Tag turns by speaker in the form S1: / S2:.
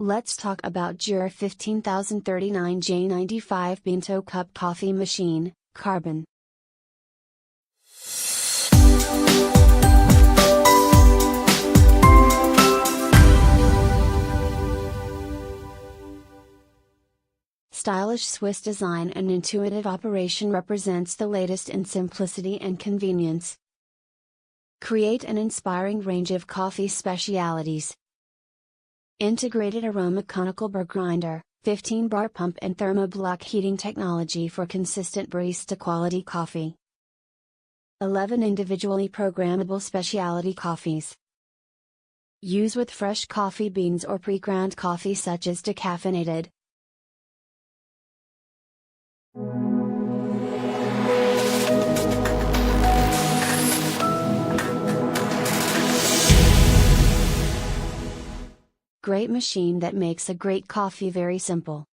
S1: Let's talk about JURA 15039 J95 Bento Cup Coffee Machine, Carbon. Stylish Swiss design and intuitive operation represents the latest in simplicity and convenience. Create an inspiring range of coffee specialities. Integrated Aroma conical burr grinder, 15-bar pump and thermo-block heating technology for consistent barista quality coffee. 11 individually programmable specialty coffees. Use with fresh coffee beans or pre-ground coffee such as decaffeinated. Great machine that makes a great coffee very simple.